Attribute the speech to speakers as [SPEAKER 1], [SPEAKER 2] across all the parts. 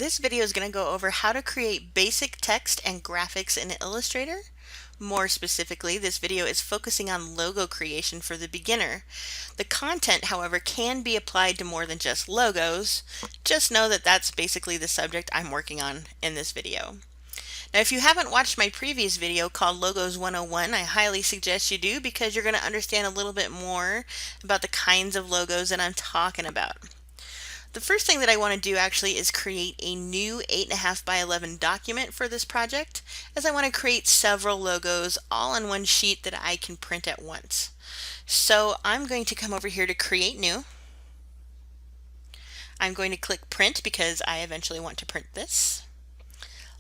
[SPEAKER 1] This video is going to go over how to create basic text and graphics in Illustrator. More specifically, this video is focusing on logo creation for the beginner. The content, however, can be applied to more than just logos. Just know that that's basically the subject I'm working on in this video. Now, if you haven't watched my previous video called Logos 101, I highly suggest you do because you're going to understand a little bit more about the kinds of logos that I'm talking about. The first thing that I want to do actually is create a new 8.5 by 11 document for this project, as I want to create several logos all on one sheet that I can print at once. So I'm going to come over here to Create New. I'm going to click Print because I eventually want to print this.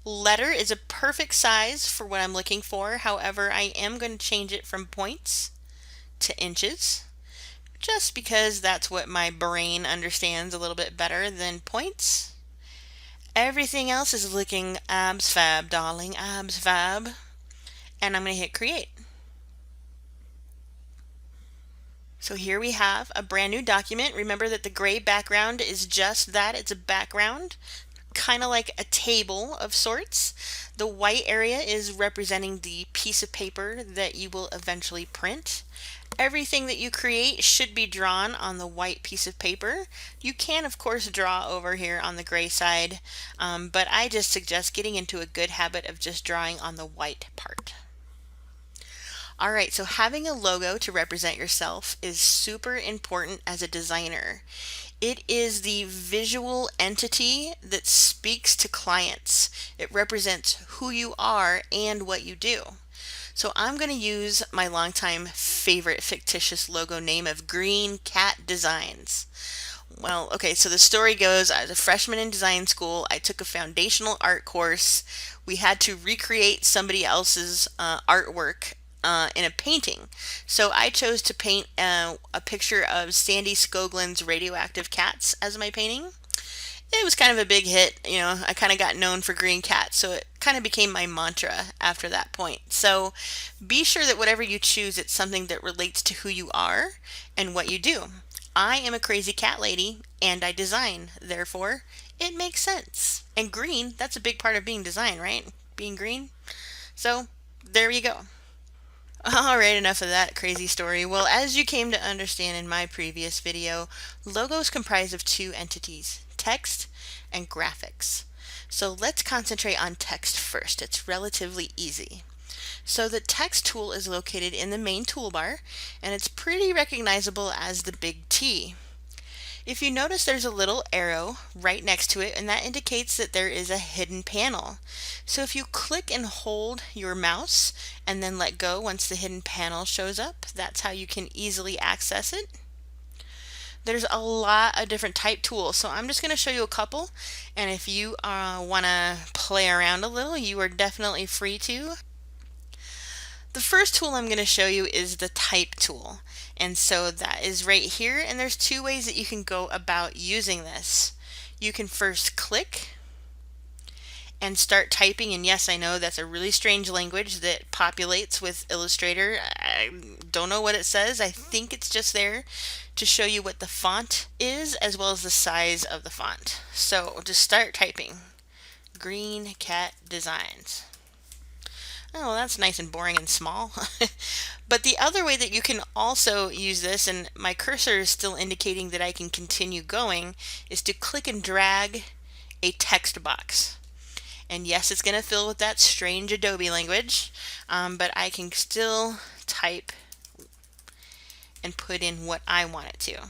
[SPEAKER 1] Letter is a perfect size for what I'm looking for. However, I am going to change it from points to inches, just because that's what my brain understands a little bit better than points. Everything else is looking abs fab, darling, abs fab. And I'm going to hit create. So here we have a brand new document. Remember that the gray background is just that, it's a background, kind of like a table of sorts. The white area is representing the piece of paper that you will eventually print. Everything that you create should be drawn on the white piece of paper. You can, of course, draw over here on the gray side, but I just suggest getting into a good habit of just drawing on the white part. Alright, so having a logo to represent yourself is super important as a designer. It is the visual entity that speaks to clients. It represents who you are and what you do. So I'm going to use my longtime favorite fictitious logo name of Green Cat Designs. Well, okay, so the story goes, I was a freshman in design school. I took a foundational art course. We had to recreate somebody else's artwork in a painting. So I chose to paint a picture of Sandy Skogland's radioactive cats as my painting. It was kind of a big hit, you know, I kind of got known for green cats, so it kind of became my mantra after that point. So be sure that whatever you choose, it's something that relates to who you are and what you do. I am a crazy cat lady and I design, therefore it makes sense. And green, that's a big part of being design, right? Being green. So there you go. Alright, enough of that crazy story. Well, as you came to understand in my previous video, logos comprise of two entities, text and graphics. So let's concentrate on text first. It's relatively easy. So the text tool is located in the main toolbar, and it's pretty recognizable as the big T. If you notice, there's a little arrow right next to it, and that indicates that there is a hidden panel. So if you click and hold your mouse and then let go once the hidden panel shows up, that's how you can easily access it. There's a lot of different type tools, so I'm just going to show you a couple, and if you want to play around a little, you are definitely free to. The first tool I'm going to show you is the type tool, and so that is right here, and there's two ways that you can go about using this. You can first click and start typing, and yes, I know that's a really strange language that populates with Illustrator. I don't know what it says. I think it's just there to show you what the font is as well as the size of the font. So just start typing. Green Cat Designs. Oh, well, that's nice and boring and small. But the other way that you can also use this, and my cursor is still indicating that I can continue going, is to click and drag a text box. And yes, it's going to fill with that strange Adobe language, but I can still type and put in what I want it to.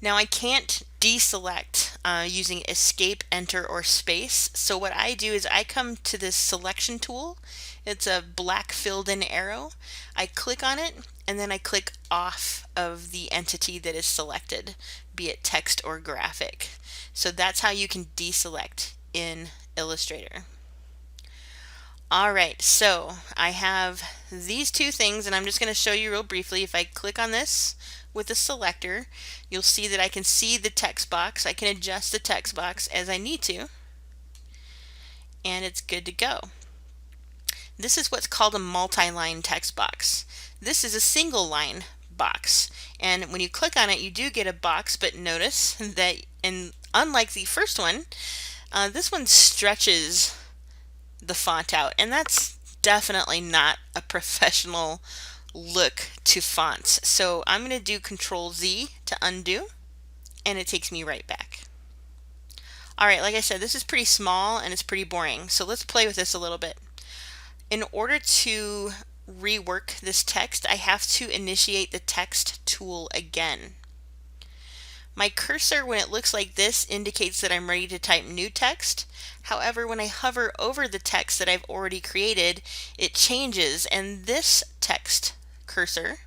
[SPEAKER 1] Now I can't deselect using escape, enter, or space. So what I do is I come to this selection tool. It's a black filled in arrow. I click on it and then I click off of the entity that is selected, be it text or graphic. So that's how you can deselect in Illustrator. Alright, so I have these two things, and I'm just going to show you real briefly. If I click on this with the selector, you'll see that I can see the text box. I can adjust the text box as I need to, and it's good to go. This is what's called a multi-line text box. This is a single line box, and when you click on it, you do get a box, but notice that unlike the first one, This one stretches the font out, and that's definitely not a professional look to fonts. So I'm going to do Control Z to undo, and it takes me right back. All right, like I said, this is pretty small and it's pretty boring. So let's play with this a little bit. In order to rework this text, I have to initiate the text tool again. My cursor, when it looks like this, indicates that I'm ready to type new text. However, when I hover over the text that I've already created, it changes, and this text cursor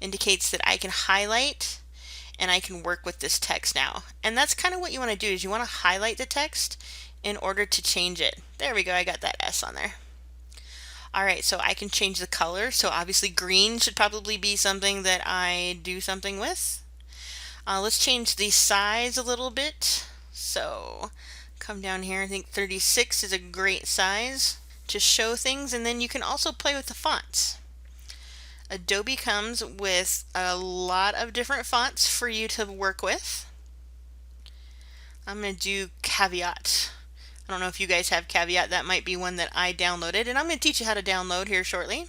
[SPEAKER 1] indicates that I can highlight and I can work with this text now. And that's kind of what you want to do, is you want to highlight the text in order to change it. There we go, I got that S on there. All right, so I can change the color. So obviously green should probably be something that I do something with. Let's change the size a little bit. So come down here, I think 36 is a great size to show things, and then you can also play with the fonts. Adobe comes with a lot of different fonts for you to work with. I'm going to do Caveat. I don't know if you guys have Caveat. That might be one that I downloaded, and I'm going to teach you how to download here shortly.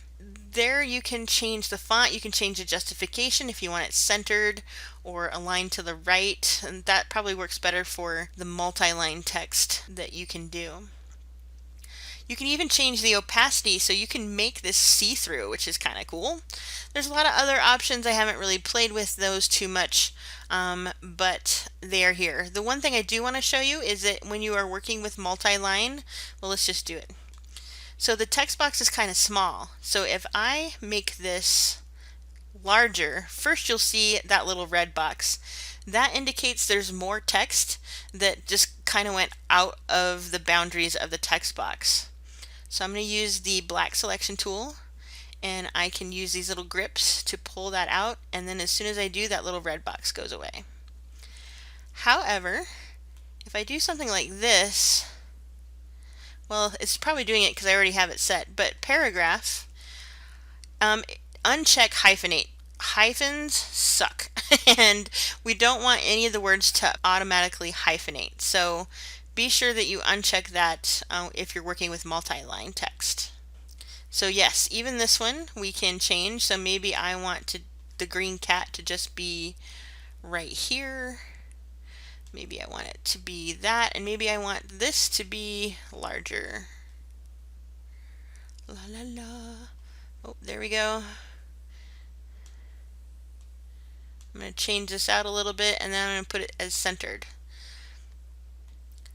[SPEAKER 1] There you can change the font, you can change the justification if you want it centered or aligned to the right, and that probably works better for the multi-line text that you can do. You can even change the opacity so you can make this see-through, which is kind of cool. There's a lot of other options. I haven't really played with those too much, but they are here. The one thing I do want to show you is that when you are working with multi-line, well, let's just do it. So the text box is kind of small. So if I make this larger, first you'll see that little red box. That indicates there's more text that just kind of went out of the boundaries of the text box. So I'm going to use the black selection tool, and I can use these little grips to pull that out, and then as soon as I do, that little red box goes away. However, if I do something like this, well, it's probably doing it because I already have it set, but paragraph, uncheck hyphenate. Hyphens suck, and we don't want any of the words to automatically hyphenate. So be sure that you uncheck that if you're working with multi-line text. So yes, even this one we can change. So maybe I want the green cat to just be right here. Maybe I want it to be that, and maybe I want this to be larger. La la la. Oh, there we go. I'm going to change this out a little bit, and then I'm going to put it as centered.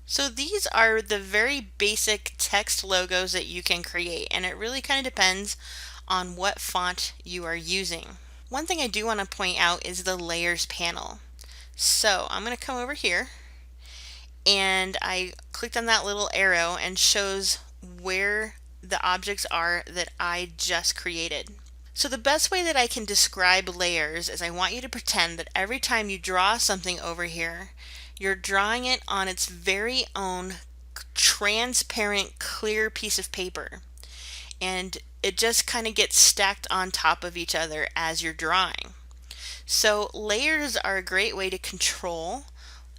[SPEAKER 1] So these are the very basic text logos that you can create, and it really kind of depends on what font you are using. One thing I do want to point out is the layers panel. So I'm going to come over here, and I clicked on that little arrow and shows where the objects are that I just created. So the best way that I can describe layers is I want you to pretend that every time you draw something over here, you're drawing it on its very own transparent, clear piece of paper. And it just kind of gets stacked on top of each other as you're drawing. So layers are a great way to control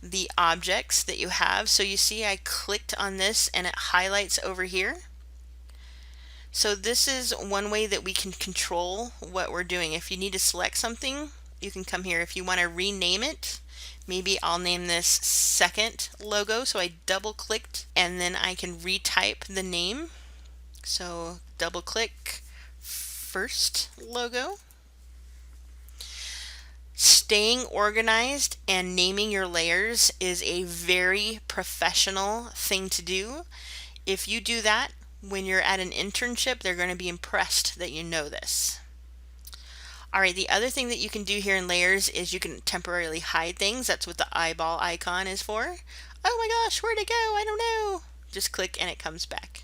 [SPEAKER 1] the objects that you have. So you see I clicked on this and it highlights over here. So this is one way that we can control what we're doing. If you need to select something, you can come here. If you want to rename it, maybe I'll name this second logo. So I double clicked and then I can retype the name. So double click first logo. Staying organized and naming your layers is a very professional thing to do. If you do that when you're at an internship, they're going to be impressed that you know this. All right, the other thing that you can do here in layers is you can temporarily hide things. That's what the eyeball icon is for. Oh my gosh, where'd it go? I don't know. Just click and it comes back.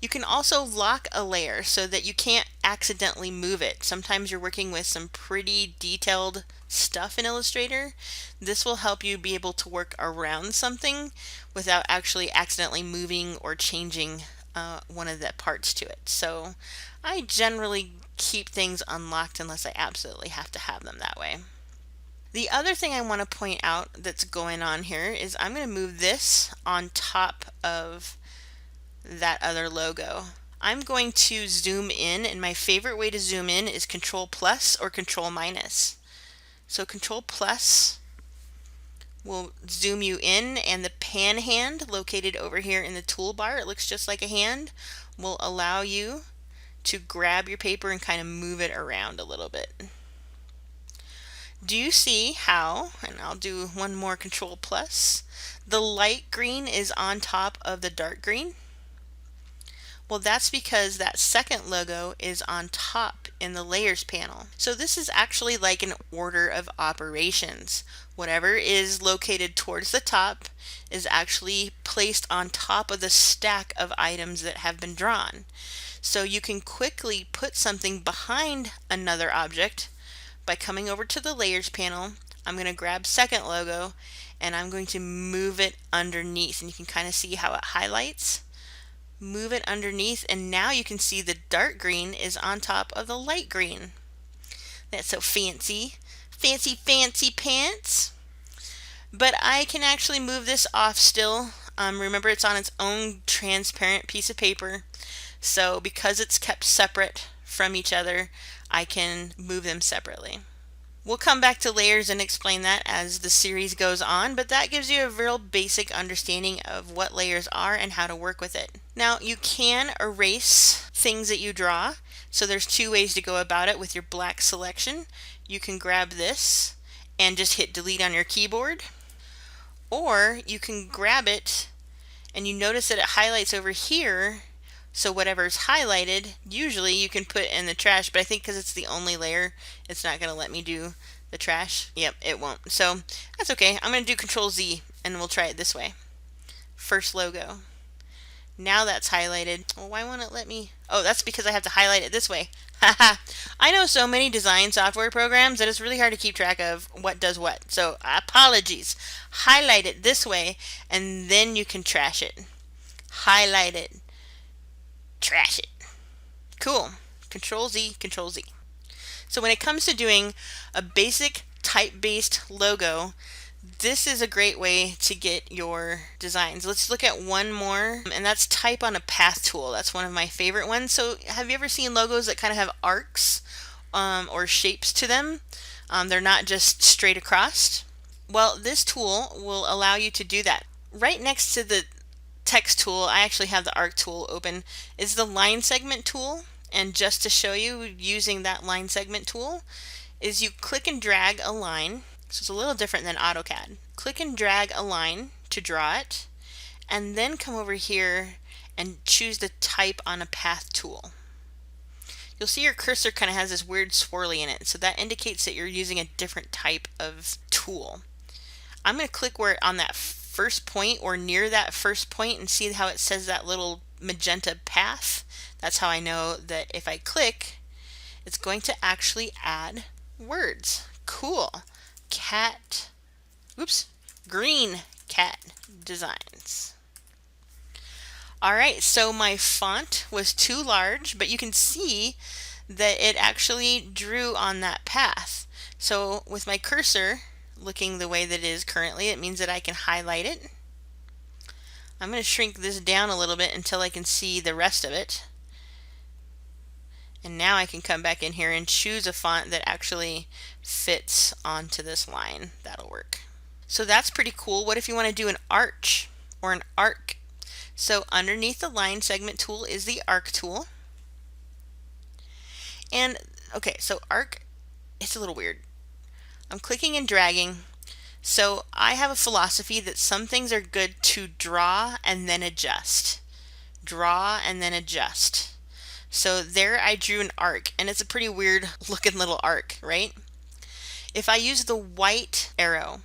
[SPEAKER 1] You can also lock a layer so that you can't accidentally move it. Sometimes you're working with some pretty detailed stuff in Illustrator. This will help you be able to work around something without actually accidentally moving or changing one of the parts to it. So I generally keep things unlocked unless I absolutely have to have them that way. The other thing I want to point out that's going on here is I'm going to move this on top of that other logo. I'm going to zoom in, and my favorite way to zoom in is Control plus or Control minus. So Control plus will zoom you in, and the pan hand located over here in the toolbar, it looks just like a hand, will allow you to grab your paper and kind of move it around a little bit. Do you see how, and I'll do one more Control plus, the light green is on top of the dark green? Well, that's because that second logo is on top in the layers panel. So this is actually like an order of operations. Whatever is located towards the top is actually placed on top of the stack of items that have been drawn. So you can quickly put something behind another object by coming over to the layers panel. I'm going to grab second logo and I'm going to move it underneath, and you can kind of see how it highlights. Move it underneath, and now you can see the dark green is on top of the light green. That's so fancy. Fancy, fancy pants. But I can actually move this off still. Remember, it's on its own transparent piece of paper. So because it's kept separate from each other, I can move them separately. We'll come back to layers and explain that as the series goes on, but that gives you a real basic understanding of what layers are and how to work with it. Now, you can erase things that you draw, so there's two ways to go about it with your black selection. You can grab this and just hit delete on your keyboard, or you can grab it and you notice that it highlights over here. So whatever's highlighted, usually you can put in the trash, but I think because it's the only layer, it's not going to let me do the trash. Yep, it won't. So that's okay. I'm going to do Control Z and we'll try it this way. First logo. Now that's highlighted. Well, why won't it let me? Oh, that's because I have to highlight it this way. Haha. I know so many design software programs that it's really hard to keep track of what does what. So apologies. Highlight it this way and then you can trash it. Highlight it. Trash it. Cool. Control Z, Control Z. So when it comes to doing a basic type-based logo, this is a great way to get your designs. Let's look at one more, and that's type on a path tool. That's one of my favorite ones. So have you ever seen logos that kind of have arcs or shapes to them? They're not just straight across. Well, this tool will allow you to do that. Right next to the text tool, I actually have the arc tool open, is the line segment tool. And just to show you using that line segment tool is you click and drag a line. So it's a little different than AutoCAD. Click and drag a line to draw it, and then come over here and choose the type on a path tool. You'll see your cursor kind of has this weird swirly in it, so that indicates that you're using a different type of tool. I'm going to click where on that first point or near that first point and see how it says that little magenta path. That's how I know that if I click, it's going to actually add words. Cool. Cat, oops, green cat designs. All right, so my font was too large, but you can see that it actually drew on that path. So with my cursor looking the way that it is currently, it means that I can highlight it. I'm going to shrink this down a little bit until I can see the rest of it. And now I can come back in here and choose a font that actually fits onto this line. That'll work. So that's pretty cool. What if you want to do an arch or an arc? So underneath the line segment tool is the arc tool. And okay, so arc, it's a little weird. I'm clicking and dragging. So I have a philosophy that some things are good to draw and then adjust. Draw and then adjust. So there I drew an arc, and it's a pretty weird looking little arc, right? If I use the white arrow,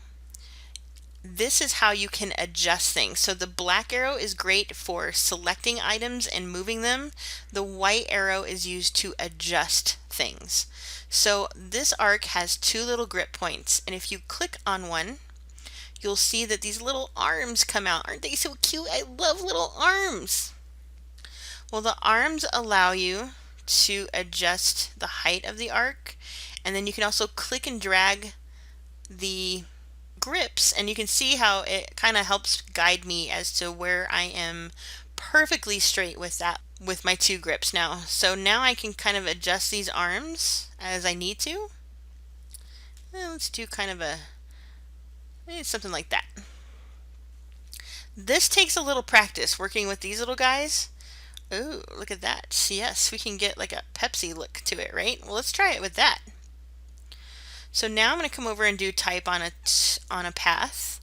[SPEAKER 1] this is how you can adjust things. So the black arrow is great for selecting items and moving them. The white arrow is used to adjust things. So this arc has two little grip points, and if you click on one, you'll see that these little arms come out. Aren't they so cute? I love little arms. Well, the arms allow you to adjust the height of the arc, and then you can also click and drag the grips, and you can see how it kind of helps guide me as to where I am perfectly straight with that with my two grips now. So now I can kind of adjust these arms as I need to. Let's do kind of a something like that. This takes a little practice working with these little guys. Oh, look at that. Yes, we can get like a Pepsi look to it, right? Well, let's try it with that. So now I'm going to come over and do type on a path.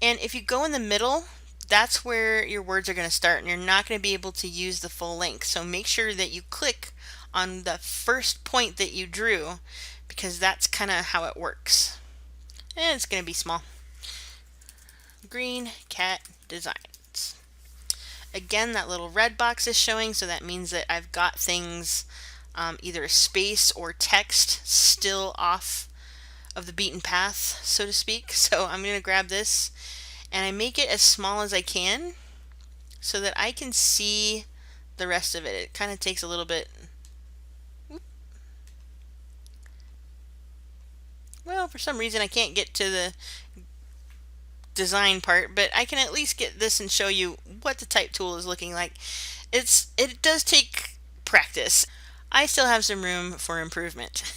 [SPEAKER 1] And if you go in the middle, that's where your words are going to start, and you're not going to be able to use the full length. So make sure that you click on the first point that you drew, because that's kind of how it works. And it's going to be small. Green cat designs. Again, that little red box is showing, so that means that I've got things, either space or text, still off of the beaten path, so to speak. So I'm going to grab this and I make it as small as I can so that I can see the rest of it. It kind of takes a little bit. Well, for some reason I can't get to the design part, but I can at least get this and show you what the type tool is looking like. It does take practice. I still have some room for improvement,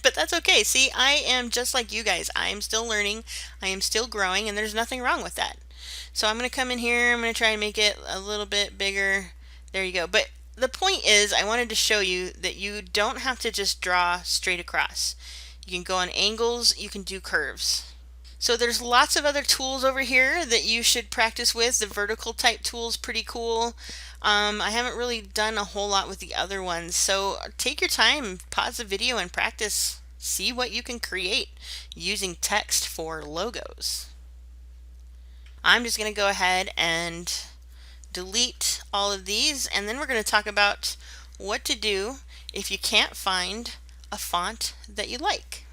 [SPEAKER 1] but that's okay. See, I am just like you guys. I am still learning, I am still growing, and there's nothing wrong with that. So I'm going to come in here, I'm going to try and make it a little bit bigger. There you go. But the point is, I wanted to show you that you don't have to just draw straight across. You can go on angles, you can do curves. So there's lots of other tools over here that you should practice with. The vertical type tool is pretty cool. I haven't really done a whole lot with the other ones. So take your time, pause the video and practice. See what you can create using text for logos. I'm just going to go ahead and delete all of these, and then we're going to talk about what to do if you can't find a font that you like.